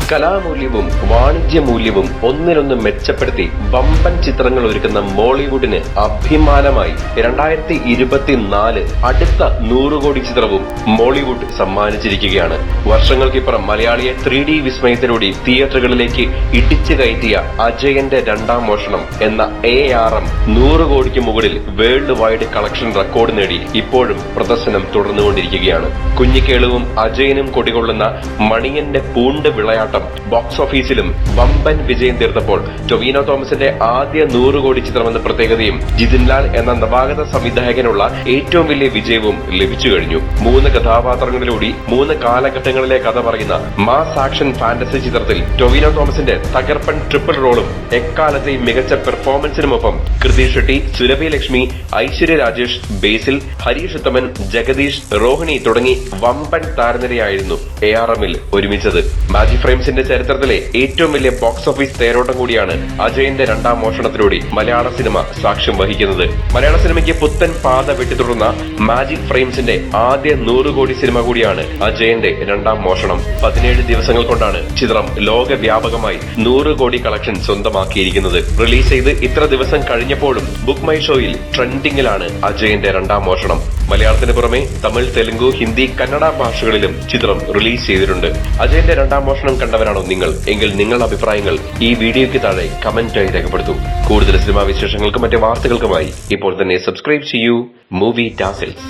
കലാമൂല്യവും വാണിജ്യ മൂല്യവും ഒന്നിനൊന്ന് മെച്ചപ്പെടുത്തി വമ്പൻ ചിത്രങ്ങൾ ഒരുക്കുന്ന മോളിവുഡിന് അഭിമാനമായി 2024 അടുത്ത 100 കോടി ചിത്രവും മോളിവുഡ് സമ്മാനിച്ചിരിക്കുകയാണ്. വർഷങ്ങൾക്കിപ്പുറം മലയാളിയെ 3D വിസ്മയത്തിലൂടെ തിയേറ്ററുകളിലേക്ക് ഇടിച്ചു കയറ്റിയ അജയന്റെ രണ്ടാം മോഷണം എന്ന ARM 100 കോടിക്ക് മുകളിൽ വേൾഡ് വൈഡ് കളക്ഷൻ റെക്കോർഡ് നേടി ഇപ്പോഴും പ്രദർശനം തുടർന്നുകൊണ്ടിരിക്കുകയാണ്. കുഞ്ഞിക്കേളുവും അജയനും കൊടികൊള്ളുന്ന മണിയന്റെ പൂണ്ട് വിളയാട്ടം ബോക്സ് ഓഫീസിലും വമ്പൻ വിജയം തീർത്തപ്പോൾ ടൊവിനോ തോമസിന്റെ ആദ്യ 100 കോടി ചിത്രമെന്ന പ്രത്യേകതയും ജിതിൻ ലാൽ എന്ന നവാഗത സംവിധായകനുള്ള ഏറ്റവും വലിയ വിജയവും ലഭിച്ചു കഴിഞ്ഞു. 3 കഥാപാത്രങ്ങളിലൂടെ 3 കാലഘട്ടങ്ങളിലെ കഥ പറയുന്ന മാസ് ആക്ഷൻ ഫാന്റസി ചിത്രത്തിൽ ടൊവിനോ തോമസിന്റെ തകർപ്പൻ ട്രിപ്പിൾ റോളും എക്കാലത്തെയും മികച്ച പെർഫോമൻസിനുമൊപ്പം കൃതി ഷെട്ടി, സുരഭി ലക്ഷ്മി, ഐശ്വര്യ രാജേഷ്, ബേസിൽ, ഹരീഷ് ഉത്തമൻ, ജഗദീഷ്, റോഹിണി തുടങ്ങി വമ്പൻ താരനിരയായിരുന്നു ARMൽ ഒരുമിച്ചത്. മാജിക് ഫ്രെയിംസിന്റെ ചരിത്രത്തിലെ ഏറ്റവും വലിയ ബോക്സ് ഓഫീസ് തേരോട്ടം കൂടിയാണ് അജയന്റെ രണ്ടാം മോഷണത്തിലൂടെ മലയാള സിനിമ സാക്ഷ്യം വഹിക്കുന്നത്. മലയാള സിനിമയ്ക്ക് പുത്തൻ പാത വെട്ടിത്തുടർന്ന മാജിക് ഫ്രെയിംസിന്റെ ആദ്യ 100 കോടി സിനിമ കൂടിയാണ് അജയന്റെ രണ്ടാം മോഷണം. 17 ദിവസങ്ങൾ കൊണ്ടാണ് ചിത്രം ലോകവ്യാപകമായി 100 കോടി കളക്ഷൻ സ്വന്തമാക്കിയിരിക്കുന്നത്. റിലീസ് ചെയ്ത് ഇത്ര ദിവസം കഴിഞ്ഞപ്പോഴും ബുക്ക് മൈ ഷോയിൽ ട്രെൻഡിംഗിലാണ് അജയന്റെ രണ്ടാം മോഷണം. മലയാളത്തിന് പുറമെ തമിഴ്, തെലുങ്ക്, ഹിന്ദി, കന്നഡ ഭാഷകളിലും ചിത്രം റിലീസ് ചെയ്തിട്ടുണ്ട്. അജയന്റെ രണ്ടാം മോഷണം കണ്ടവരാണോ നിങ്ങൾ? എങ്കിൽ നിങ്ങളുടെ അഭിപ്രായങ്ങൾ ഈ വീഡിയോയ്ക്ക് താഴെ കമന്റായി രേഖപ്പെടുത്തൂ. കൂടുതൽ സിനിമാ വിശേഷങ്ങൾക്കും മറ്റ് വാർത്തകൾക്കുമായി ഇപ്പോൾ തന്നെ സബ്സ്ക്രൈബ് ചെയ്യൂ മൂവി ടാസിൽസ്.